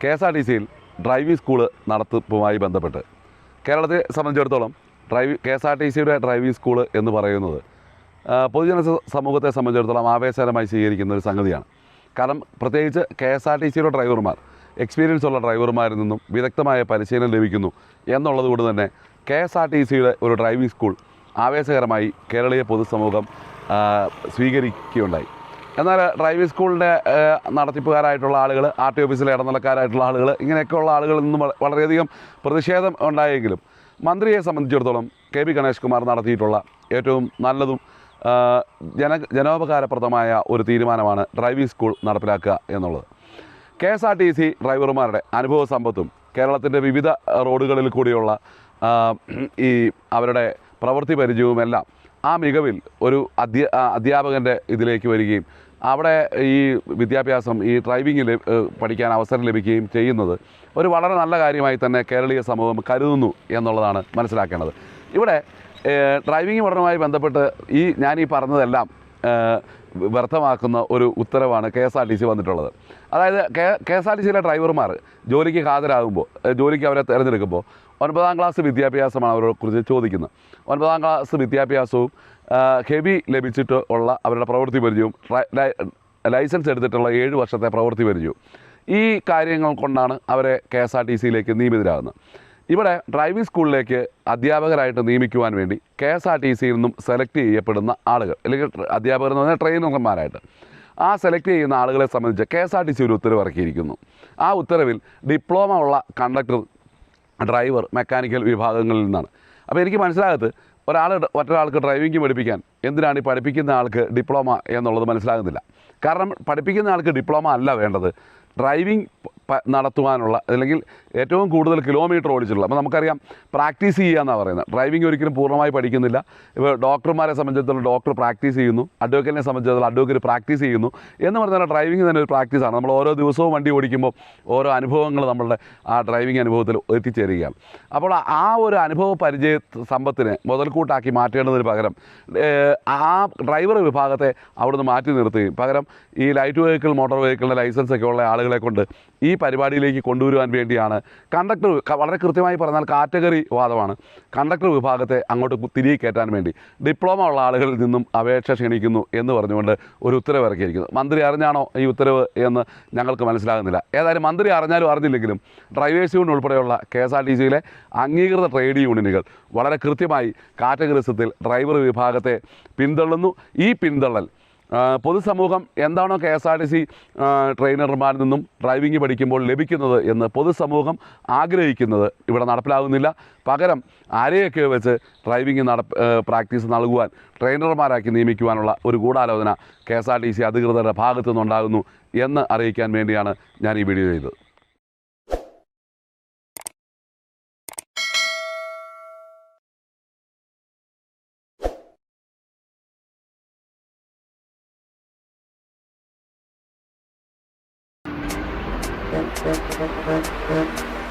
KSRTCയിൽ driving school നടത്തിപ്പുമായി ബന്ധപ്പെട്ട് കേരളത്തെ സംബന്ധിച്ചിടത്തോളം KSRTCയുടെ ഡ്രൈവിംഗ് സ്കൂള് എന്ന് പറയുന്നത് പൊതുജന സമൂഹത്തെ സംബന്ധിച്ചിടത്തോളം ആവേശകരമായി സ്വീകരിക്കുന്ന ഒരു സംഗതിയാണ്. കാരണം പ്രത്യേകിച്ച് KSRTCയുടെ ഡ്രൈവർമാർ എക്സ്പീരിയൻസ് ഉള്ള ഡ്രൈവർമാരിൽ നിന്നും വിദഗ്ധമായ പരിശീലനം ലഭിക്കുന്നു എന്നുള്ളത് കൊണ്ട് തന്നെ KSRTCയുടെ ഒരു ഡ്രൈവിംഗ് സ്കൂൾ ആവേശകരമായി കേരളീയ പൊതുസമൂഹം സ്വീകരിക്കുകയുണ്ടായി. എന്നാൽ ഡ്രൈവിംഗ് സ്കൂളിൻ്റെ നടത്തിപ്പുകാരായിട്ടുള്ള ആളുകൾ, RT ഓഫീസിലെ ഇടനിലക്കാരായിട്ടുള്ള ആളുകൾ, ഇങ്ങനെയൊക്കെയുള്ള ആളുകളിൽ നിന്നും വളരെയധികം പ്രതിഷേധം ഉണ്ടായെങ്കിലും മന്ത്രിയെ സംബന്ധിച്ചിടത്തോളം KB ഗണേഷ് കുമാർ നടത്തിയിട്ടുള്ള ഏറ്റവും നല്ലതും ജനോപകാരപ്രദമായ ഒരു തീരുമാനമാണ് ഡ്രൈവിംഗ് സ്കൂൾ നടപ്പിലാക്കുക എന്നുള്ളത്. KSRTC ഡ്രൈവർമാരുടെ അനുഭവ സമ്പത്തും കേരളത്തിൻ്റെ വിവിധ റോഡുകളിൽ കൂടിയുള്ള ഈ അവരുടെ പ്രവൃത്തി പരിചയവുമെല്ലാം ആ മികവിൽ ഒരു അധ്യാപകൻ്റെ ഇതിലേക്ക് വരികയും അവിടെ ഈ വിദ്യാഭ്യാസം, ഈ ഡ്രൈവിംഗിൽ പഠിക്കാൻ അവസരം ലഭിക്കുകയും ചെയ്യുന്നത് ഒരു വളരെ നല്ല കാര്യമായി തന്നെ കേരളീയ സമൂഹം കരുതുന്നു എന്നുള്ളതാണ് മനസ്സിലാക്കേണ്ടത്. ഇവിടെ ഡ്രൈവിംഗ് പഠനവുമായി ബന്ധപ്പെട്ട് ഞാനീ പറഞ്ഞതെല്ലാം വ്യർത്ഥമാക്കുന്ന ഒരു ഉത്തരവാണ് KSRTC വന്നിട്ടുള്ളത്. അതായത് KSRTCയിലെ ഡ്രൈവർമാർ ജോലിക്ക് ഹാജരാകുമ്പോൾ, ജോലിക്ക് അവരെ തിരഞ്ഞെടുക്കുമ്പോൾ 9ാം ക്ലാസ് വിദ്യാഭ്യാസമാണ് അവരെക്കുറിച്ച് ചോദിക്കുന്നത്. 9ാം ക്ലാസ് വിദ്യാഭ്യാസവും ഹെവി ലഭിച്ചിട്ട് ഉള്ള അവരുടെ പ്രവൃത്തി പരിചയവും ലൈസൻസ് എടുത്തിട്ടുള്ള 7 വർഷത്തെ പ്രവൃത്തി പരിചയവും ഈ കാര്യങ്ങൾ കൊണ്ടാണ് അവരെ KSRTCയിലേക്ക് നിയമിതരാകുന്നത്. ഇവിടെ ഡ്രൈവിംഗ് സ്കൂളിലേക്ക് അധ്യാപകരായിട്ട് നിയമിക്കുവാൻ വേണ്ടി KSRTCയിൽ നിന്നും സെലക്ട് ചെയ്യപ്പെടുന്ന ആളുകൾ, അല്ലെങ്കിൽ അധ്യാപകർ എന്ന് പറഞ്ഞാൽ ട്രെയിനർമാരായിട്ട് സെലക്ട് ചെയ്യുന്ന ആളുകളെ സംബന്ധിച്ച് KSRTC ഒരു ഉത്തരവ് ഇറക്കിയിരിക്കുന്നു. ആ ഉത്തരവിൽ ഡിപ്ലോമ ഉള്ള കണ്ടക്ടർ, ഡ്രൈവർ, മെക്കാനിക്കൽ വിഭാഗങ്ങളിൽ നിന്നാണ്. അപ്പോൾ എനിക്ക് മനസ്സിലാകത്ത് മറ്റൊരാൾക്ക് ഡ്രൈവിംഗ് പഠിപ്പിക്കാൻ എന്തിനാണ് ഈ പഠിപ്പിക്കുന്ന ആൾക്ക് ഡിപ്ലോമ എന്നുള്ളത് മനസ്സിലാകുന്നില്ല. കാരണം പഠിപ്പിക്കുന്ന ആൾക്ക് ഡിപ്ലോമ അല്ല വേണ്ടത്, ഡ്രൈവിംഗ് നടത്തുവാനുള്ള, അല്ലെങ്കിൽ ഏറ്റവും കൂടുതൽ കിലോമീറ്റർ ഓടിച്ചിട്ടുള്ള. അപ്പോൾ നമുക്കറിയാം പ്രാക്ടീസ് ചെയ്യുക എന്നാണ് പറയുന്നത്. ഡ്രൈവിംഗ് ഒരിക്കലും പൂർണ്ണമായി പഠിക്കുന്നില്ല. ഇപ്പോൾ ഡോക്ടർമാരെ സംബന്ധിച്ചിടത്തോളം ഡോക്ടർ പ്രാക്ടീസ് ചെയ്യുന്നു, അഡ്വക്കേറ്റിനെ സംബന്ധിച്ചിടത്തോളം അഡ്വക്കേറ്റ് പ്രാക്ടീസ് ചെയ്യുന്നു എന്ന് പറഞ്ഞാൽ ഡ്രൈവിംഗ് തന്നെ ഒരു പ്രാക്ടീസാണ്. നമ്മൾ ഓരോ ദിവസവും വണ്ടി ഓടിക്കുമ്പോൾ ഓരോ അനുഭവങ്ങൾ നമ്മളുടെ ആ ഡ്രൈവിംഗ് അനുഭവത്തിൽ എത്തിച്ചേരുകയാണ്. അപ്പോൾ ആ ഒരു അനുഭവ പരിചയ സമ്പത്തിനെ മുതൽക്കൂട്ടാക്കി മാറ്റേണ്ടതിന് പകരം ആ ഡ്രൈവർ വിഭാഗത്തെ അവിടുന്ന് മാറ്റി നിർത്തുകയും പകരം ഈ ലൈറ്റ് വെഹിക്കിൾ, മോട്ടോർ വെഹിക്കിളിൻ്റെ ലൈസൻസൊക്കെ ഉള്ള ആളുകളെ കൊണ്ട് ഈ പരിപാടിയിലേക്ക് കൊണ്ടുവരുവാൻ വേണ്ടിയാണ് കണ്ടക്ടർ, വളരെ കൃത്യമായി പറഞ്ഞാൽ കാറ്റഗറി വാദമാണ്, കണ്ടക്ടർ വിഭാഗത്തെ അങ്ങോട്ട് തിരികെ കയറ്റാൻ വേണ്ടി ഡിപ്ലോമ ഉള്ള ആളുകളിൽ നിന്നും അപേക്ഷ ക്ഷണിക്കുന്നു എന്ന് പറഞ്ഞുകൊണ്ട് ഒരു ഉത്തരവ് ഇറക്കിയിരിക്കുന്നു. മന്ത്രി അറിഞ്ഞാണോ ഈ ഉത്തരവ് എന്ന് ഞങ്ങൾക്ക് മനസ്സിലാകുന്നില്ല. ഏതായാലും മന്ത്രി അറിഞ്ഞാലും അറിഞ്ഞില്ലെങ്കിലും ഡ്രൈവേഴ്സ് യൂണിയൻ ഉൾപ്പെടെയുള്ള KSRTCയിലെ അംഗീകൃത ട്രേഡ് യൂണിയനുകൾ വളരെ കൃത്യമായി കാറ്റഗറിസത്തിൽ ഡ്രൈവർ വിഭാഗത്തെ പിന്തള്ളുന്നു. ഈ പിന്തള്ളൽ പൊതുസമൂഹം എന്താണോ KSRTC ട്രെയിനർമാരിൽ നിന്നും ഡ്രൈവിംഗ് പഠിക്കുമ്പോൾ ലഭിക്കുന്നത് എന്ന് പൊതുസമൂഹം ആഗ്രഹിക്കുന്നത് ഇവിടെ നടപ്പിലാകുന്നില്ല. പകരം ആരെയൊക്കെ വെച്ച് ഡ്രൈവിംഗ് പ്രാക്ടീസ് നൽകുവാൻ ട്രെയിനർമാരാക്കി നിയമിക്കുവാനുള്ള ഒരു ഗൂഢാലോചന KSRTC അധികൃതരുടെ ഭാഗത്തു നിന്നുണ്ടാകുന്നു എന്ന് അറിയിക്കാൻ വേണ്ടിയാണ് ഞാൻ ഈ വീഡിയോ ചെയ്തത്. Thank you.